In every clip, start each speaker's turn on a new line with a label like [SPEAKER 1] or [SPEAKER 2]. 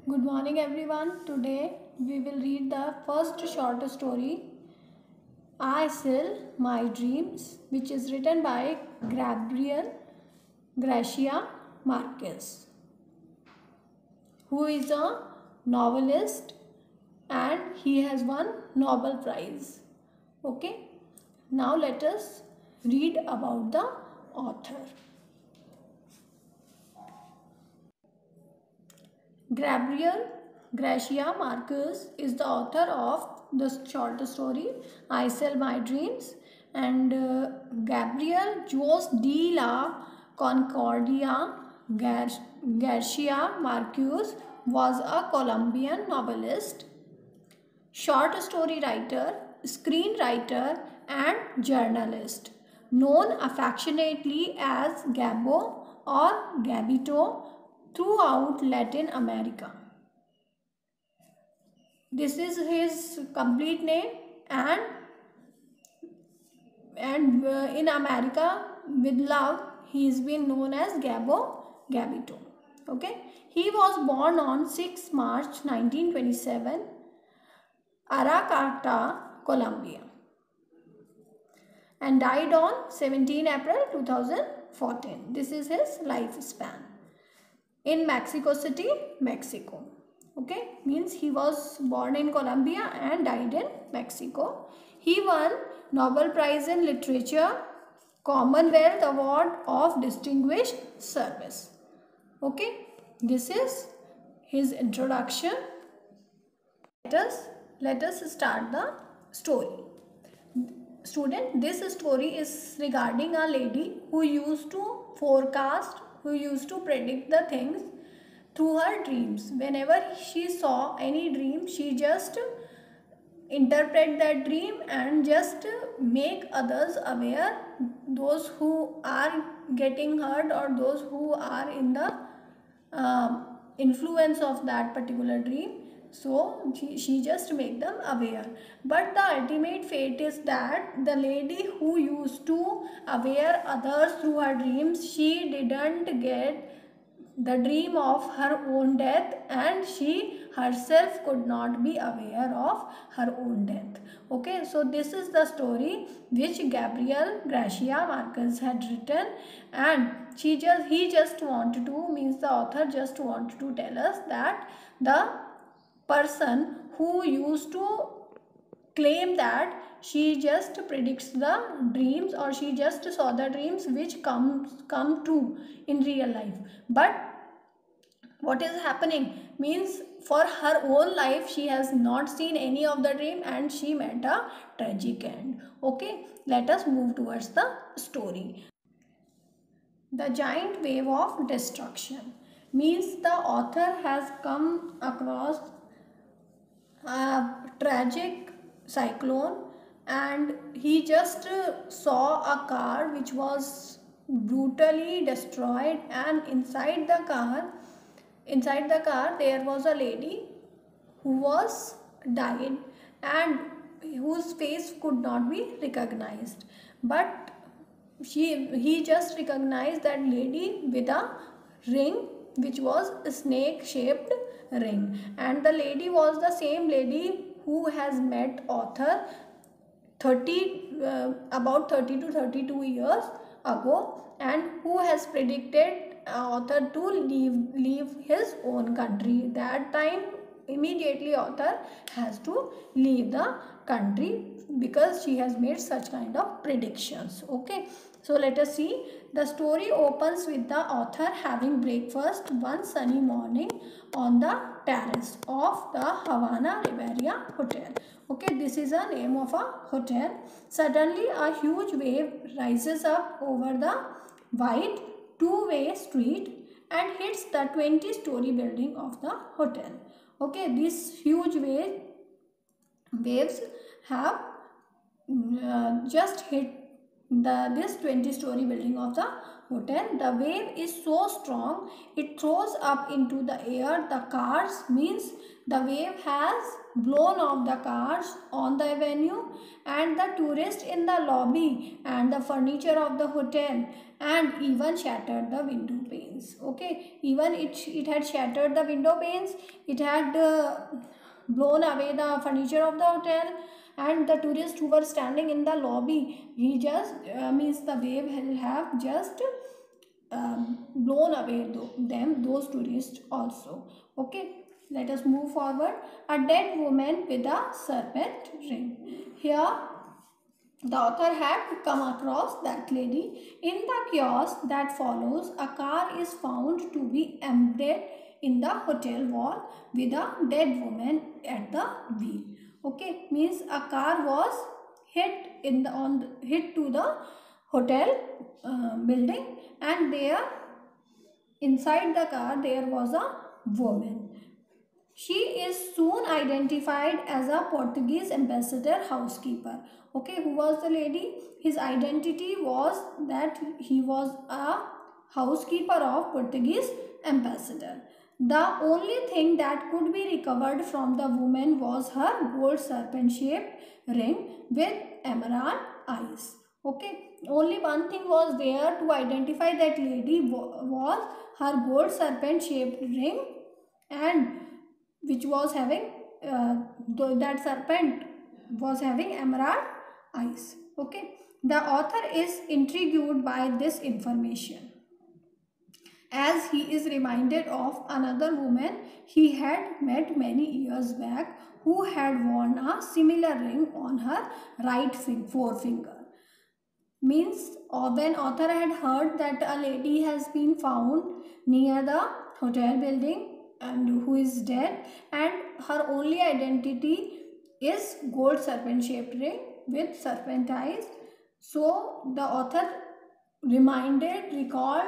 [SPEAKER 1] Good morning everyone. Today we will read the first short story I Sell My Dreams, which is written by Gabriel Garcia Marquez, who is a novelist and he has won Nobel Prize. Okay, now let us read about the author. Gabriel Garcia Marquez is the author of the short story I Sell My Dreams, and Gabriel Jose de la Concordia Garcia Marquez was a Colombian novelist, short story writer, screenwriter, and journalist, known affectionately as Gabo or Gabito throughout Latin America. This is his complete name, and in America with love he is been known as Gabito. Okay, he was born on 6 March 1927, Aracata, Colombia, and died on 17 April 2014. This is his lifespan. In Mexico City, Mexico. Okay, means he was born in Colombia and died in Mexico. He won Nobel Prize in Literature, Commonwealth Award of Distinguished Service. Okay, this is his introduction. Let us start the story. Student, this story is regarding a lady who used to forecast, who used to predict the things through her dreams. Whenever she saw any dream, she just interpret that dream and just make others aware, those who are getting hurt or those who are in the influence of that particular dream. So she just make them aware. But the ultimate fate is that the lady who used to aware others through her dreams, she didn't get the dream of her own death, and she herself could not be aware of her own death. Okay, so this is the story which Gabriel Garcia Marquez had written, and he just wanted to, means the author just wanted to tell us that the person who used to claim that she just predicts the dreams, or she just saw the dreams which come true in real life, but what is happening means for her own life she has not seen any of the dream and she met a tragic end. Okay, let us move towards the story. The giant wave of destruction means the author has come across a tragic cyclone, and he just saw a car which was brutally destroyed, and inside the car there was a lady who was died and whose face could not be recognized, but he just recognized that lady with a ring which was a snake shaped ring, and the lady was the same lady who has met author about 30 to 32 years ago, and who has predicted author to leave his own country. That time immediately author has to leave the country because she has made such kind of predictions. Okay, so let us see. The story opens with the author having breakfast one sunny morning on the terrace of the Havana Riviera Hotel. Okay, this is the name of a hotel. Suddenly a huge wave rises up over the wide two-way street and hits the 20-story building of the hotel. Okay, these huge waves have just hit this 20-story building of the hotel. The wave is so strong it throws up into the air the cars, means the wave has blown off the cars on the avenue and the tourists in the lobby and the furniture of the hotel, and even shattered the window panes. Okay, even it had shattered the window panes, it had blown away the furniture of the hotel, and the tourists who were standing in the lobby, he just means the wave have just blown away those tourists also. Okay, let us move forward. A dead woman with a serpent ring. Here the author had come across that lady. In the chaos that follows, a car is found to be embedded in the hotel wall with a dead woman at the wheel. Okay, means a car was hit hit to the hotel building, and there inside the car there was a woman. She is soon identified as a Portuguese ambassador housekeeper. Okay, who was the lady? His identity was that he was a housekeeper of Portuguese ambassador. The only thing that could be recovered from the woman was her gold serpent-shaped ring with emerald eyes. Okay, only one thing was there to identify that lady was her gold serpent-shaped ring, and which was having that serpent was having emerald eyes. Okay, the author is intrigued by this information, as he is reminded of another woman he had met many years back who had worn a similar ring on her right forefinger. Means when author had heard that a lady has been found near the hotel building and who is dead, and her only identity is gold serpent shaped ring with serpent eyes, so the author recalled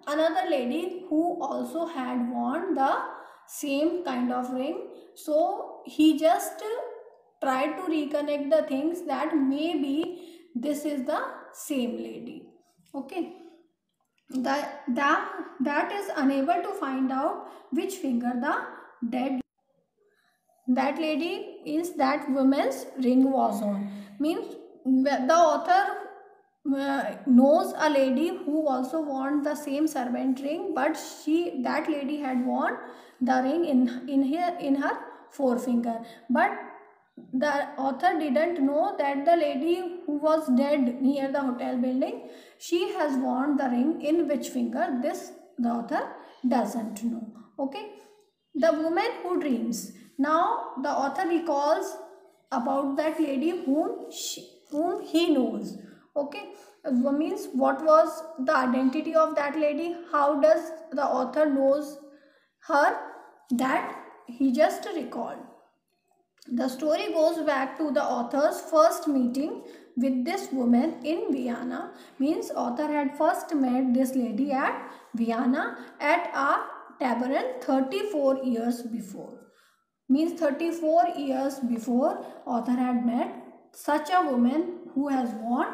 [SPEAKER 1] another lady who also had worn the same kind of ring. So he just tried to reconnect the things that maybe this is the same lady. Okay, that is unable to find out which finger the dead that lady is that woman's ring was on. Means the author knows a lady who also wore the same serpent ring, but that lady had worn the ring in her forefinger, but the author didn't know that the lady who was dead near the hotel building, she has worn the ring in which finger, this the author doesn't know. Okay, the woman who dreams. Now the author recalls about that lady whom he knows. Okay, means what was the identity of that lady? How does the author knows her? That he just recalled. The story goes back to the author's first meeting with this woman in Vienna. Means author had first met this lady at Vienna at a tavern 34 years before. Means 34 years before author had met such a woman who has worn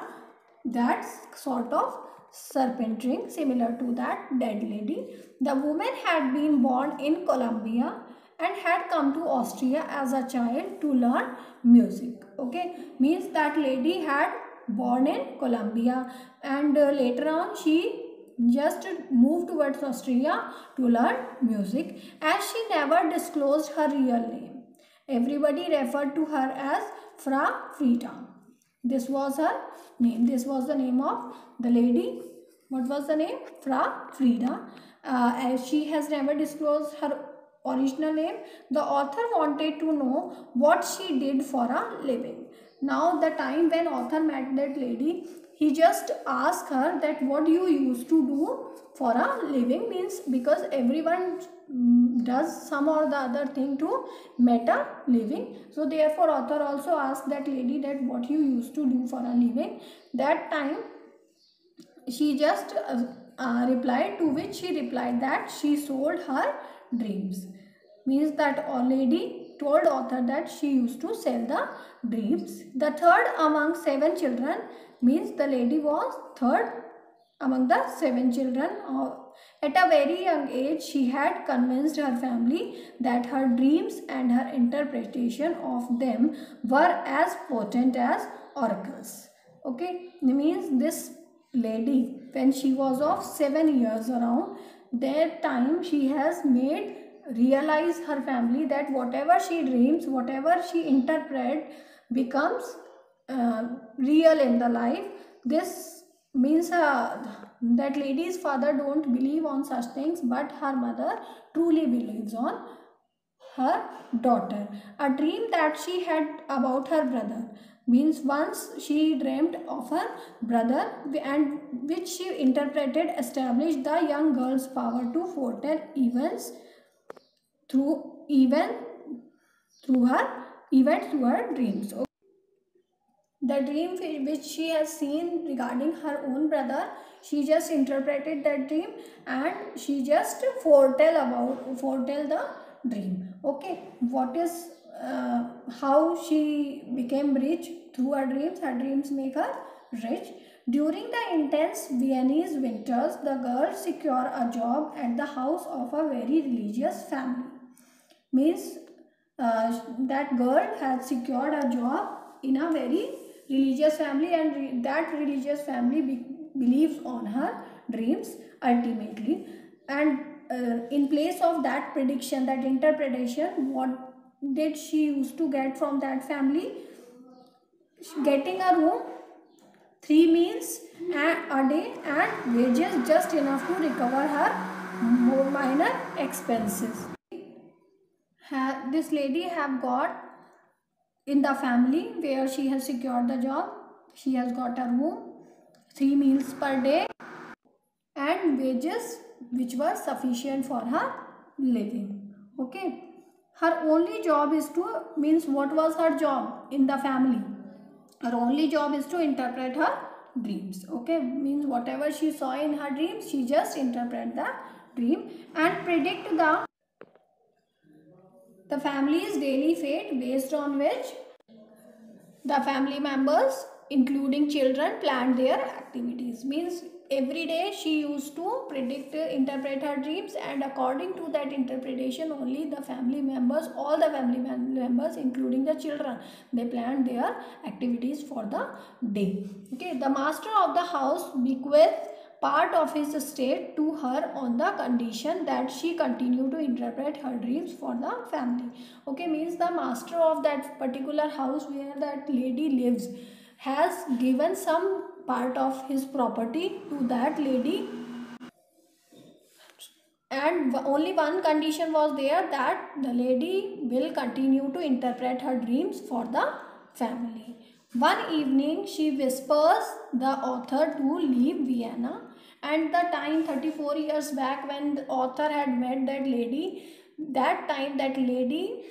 [SPEAKER 1] that sort of serpent ring similar to that dead lady. The woman had been born in Colombia and had come to Austria as a child to learn music. Okay, means that lady had born in Colombia, and later on she just moved towards Austria to learn music, as she never disclosed her real name. Everybody referred to her as Fra Frida. This was her name. This was the name of the lady. What was the name? Fra Frida. As she has never disclosed her original name, the author wanted to know what she did for a living. Now the time when author met that lady, he just asked her that what you used to do for a living. Means because everyone does some or the other thing to make a living, so therefore author also asked that lady that what you used to do for a living. That time she just replied, to which she replied that she sold her dreams. Means that a lady told author that she used to sell the dreams. The third among 7 children, means the lady was third among the 7 children. At a very young age, she had convinced her family that her dreams and her interpretation of them were as potent as oracles. Okay, means this lady when she was of 7 years around. That time she has made realize her family that whatever she dreams, whatever she interpret becomes real in the life. This means that lady's father don't believe on such things, but her mother truly believes on her daughter. A dream that she had about her brother, means once she dreamed of her brother, and which she interpreted established the young girl's power to foretell events through even through her events through her dreams. The dream which she has seen regarding her own brother, she just interpreted that dream and she just foretell the dream. Okay, what is how she became rich through her dreams. Her dreams make her rich. During the intense Viennese winters, the girl secure a job at the house of a very religious family. Means that girl had secured a job in a very religious family, and that religious family believes on her dreams ultimately. And in place of that prediction, that interpretation, what did she used to get from that family? Getting a room, 3 meals a day, and wages just enough to recover her minor expenses. This lady have got in the family where she has secured the job, she has got a room, 3 meals per day, and wages which were sufficient for her living. Okay, her only job is to, means what was her job in the family? Her only job is to interpret her dreams. Okay, means whatever she saw in her dreams, she just interpret the dream and predict the family's daily fate, based on which the family members, including children, planned their activities. Means every day she used to predict, interpret her dreams, and according to that interpretation only the family members, all the family members including the children, they planned their activities for the day. Okay, the master of the house bequeathed part of his estate to her on the condition that she continue to interpret her dreams for the family. Okay, means the master of that particular house where that lady lives has given some part of his property to that lady, and only one condition was there, that the lady will continue to interpret her dreams for the family. One evening she whispers the author to leave Vienna, and the time 34 years back when the author had met that lady, that time that lady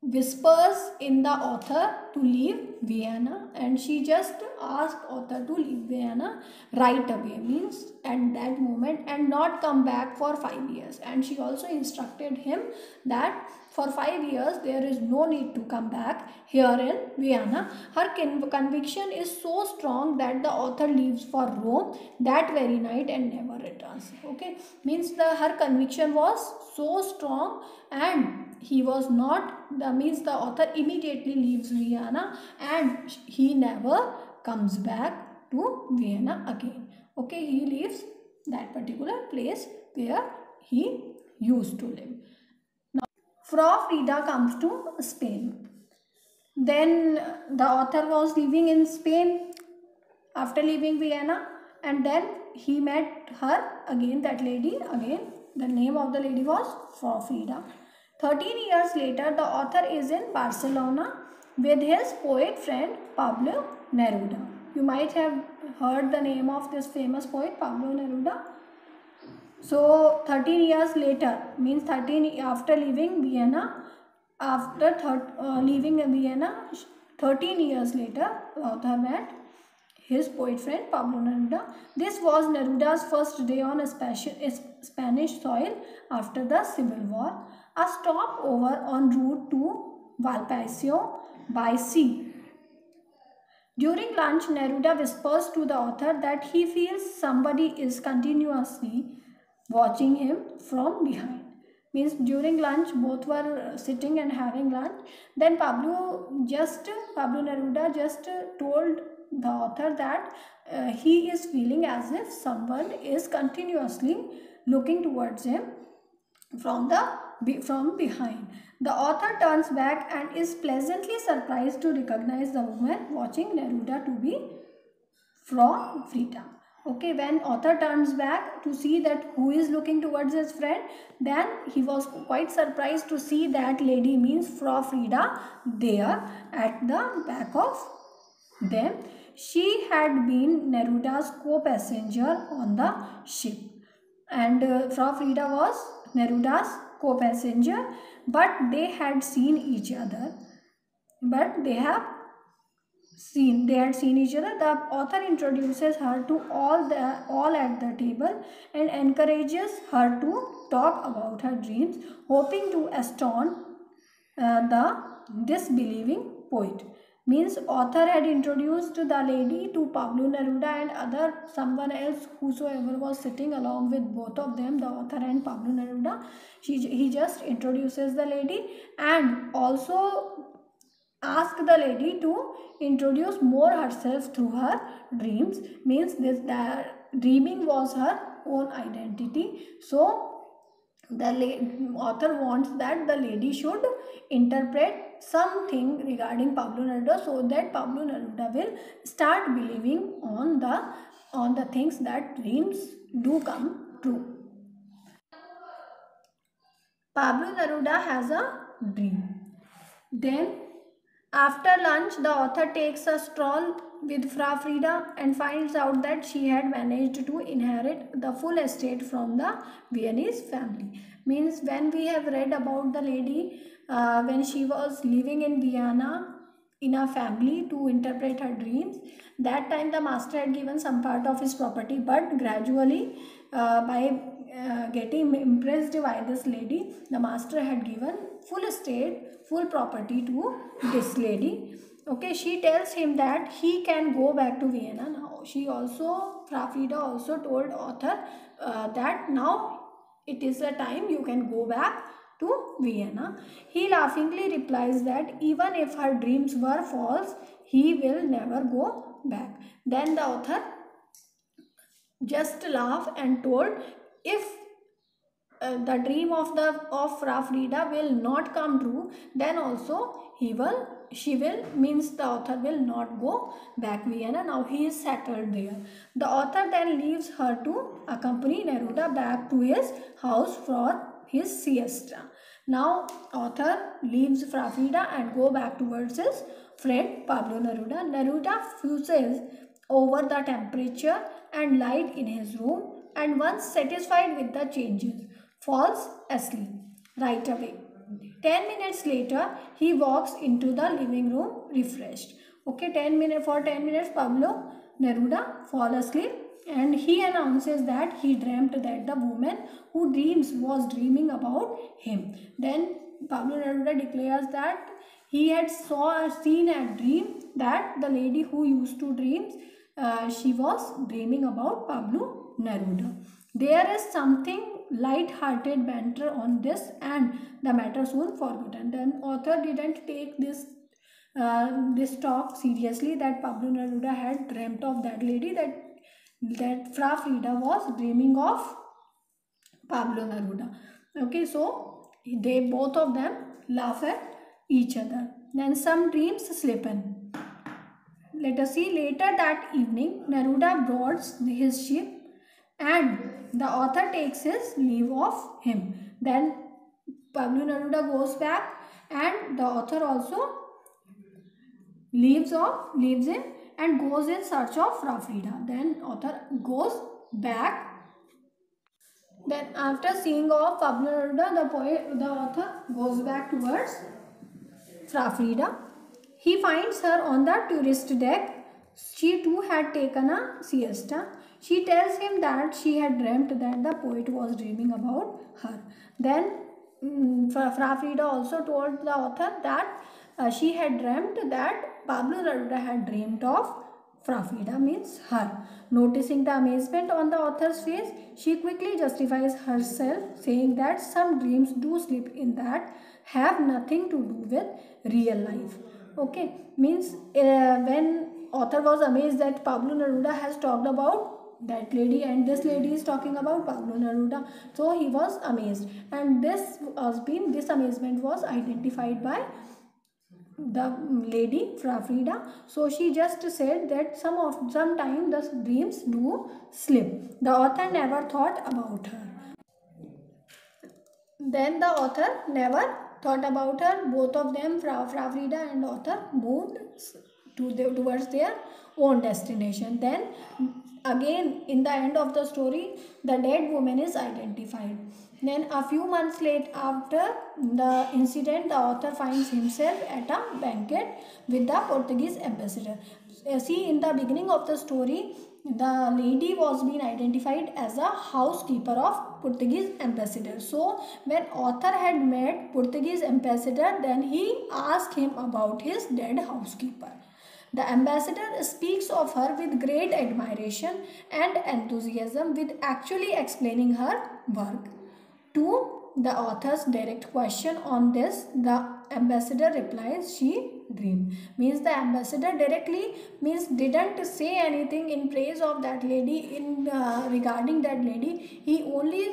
[SPEAKER 1] whispers in the author to leave Vienna, and she just asked author to leave Vienna right away, means at that moment, and not come back for 5 years. And she also instructed him that for 5 years there is no need to come back here in Vienna. Her conviction is so strong that the author leaves for Rome that very night and never returns. Okay, means her conviction was so strong, and he was not, the means the author immediately leaves Vienna and he never comes back to Vienna again. Okay, he leaves that particular place where he used to live. Now, Frau Frida comes to Spain. Then the author was living in Spain after leaving Vienna, and then he met her again, that lady again. The name of the lady was Frau Frida. 13 years later, the author is in Barcelona with his poet friend Pablo Neruda. You might have heard the name of this famous poet Pablo Neruda. So 13 years later, means 13 after leaving Vienna, leaving Vienna, 13 years later, the author met his poet friend Pablo Neruda. This was Neruda's first day on Spanish soil after the Civil War. A stopover en route to Valparaiso by sea. During lunch, Neruda whispers to the author that he feels somebody is continuously watching him from behind. Means during lunch, both were sitting and having lunch. Then Pablo Neruda just told the author that he is feeling as if someone is continuously looking towards him from behind. The author turns back and is pleasantly surprised to recognize the woman watching Neruda to be Frau Frida. Okay, when author turns back to see that who is looking towards his friend, then he was quite surprised to see that lady, means Frau Frida, there at the back of them. She had been Neruda's co-passenger on the ship, and Frau Frida was Neruda's co-passenger, but they had seen each other. But they had seen each other. The author introduces her to all at the table and encourages her to talk about her dreams, hoping to astonish the disbelieving poet. Means author had introduced the lady to Pablo Neruda and someone else whosoever was sitting along with both of them, the author and Pablo Neruda. He just introduces the lady and also ask the lady to introduce more herself through her dreams. Means this, the dreaming was her own identity. So the author wants that the lady should interpret something regarding Pablo Neruda, so that Pablo Neruda will start believing on the things that dreams do come true. Pablo Neruda has a dream. Then after lunch, the author takes a stroll with Fra Frida and finds out that she had managed to inherit the full estate from the Viennese family. Means when we have read about the lady when she was living in Vienna in a family to interpret her dreams, that time the master had given some part of his property, but gradually by getting impressed by this lady, the master had given full estate, full property to this lady. Okay, she tells him that he can go back to Vienna now. Fra Frida also told author that now it is the time you can go back to Vienna. He laughingly replies that even if her dreams were false, he will never go back. Then the author just laughed and told, if the dream of Fra Frida will not come true, then also she will, means the author will not go back Vienna. Now he is settled there. The author then leaves her to accompany Neruda back to his house for his siesta. Now author leaves Fra Frida and go back towards his friend Pablo Neruda. Neruda fuses over the temperature and light in his room, and once satisfied with the changes, falls asleep right away. 10 minutes later, he walks into the living room refreshed. Okay, 10 minutes, Pablo Neruda fall asleep, and he announces that he dreamt that the woman who dreams was dreaming about him. Then Pablo Neruda declares that he had seen a dream that the lady who used to dream, she was dreaming about Pablo Neruda. There is something light-hearted banter on this, and the matter soon forgotten. Then author didn't take this talk seriously, that Pablo Neruda had dreamt of that lady, that Fra Frida was dreaming of Pablo Neruda. Okay, so they both of them laugh at each other. Then some dreams slip in. Let us see, later that evening, Neruda boards his ship and the author takes his leave of him. Then Pablo Neruda goes back and the author also leaves him and goes in search of Fra Frida. Then author goes back. Then after seeing off Pablo Neruda, the author goes back towards Fra Frida. He finds her on the tourist deck. She too had taken a siesta. She tells him that she had dreamt that the poet was dreaming about her. Then Fra Frida also told the author that she had dreamt that Pablo Neruda had dreamed of Fra Frida, means her. Noticing the amazement on the author's face, she quickly justifies herself, saying that some dreams do slip in that have nothing to do with real life. Okay, means when author was amazed that Pablo Neruda has talked about that lady, and this lady is talking about Pablo Neruda. So he was amazed, and this amazement was identified by the lady Frida. So she just said that sometime the dreams do slip. The author never thought about her. Then the author never thought about her. Both of them, Frida and author, moved towards their own destination. Then again, in the end of the story, the dead woman is identified. Then a few months late after the incident, the author finds himself at a banquet with the Portuguese ambassador. See, in the beginning of the story, the lady was being identified as a housekeeper of Portuguese ambassador. So when author had met Portuguese ambassador, then he asked him about his dead housekeeper. The ambassador speaks of her with great admiration and enthusiasm, with actually explaining her work. To the author's direct question on this, the ambassador replies she dreamed. Means the ambassador directly didn't say anything in praise of that lady, regarding that lady. He only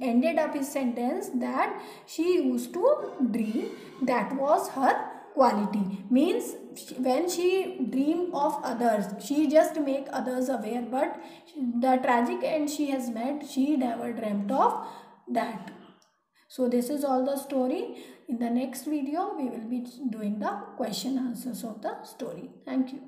[SPEAKER 1] ended up his sentence that she used to dream. That was her quality. Means when she dream of others, she just make others aware, but the tragic end she has met, she never dreamt of that. So this is all the story. In the next video we will be doing the question answers of the story. Thank you.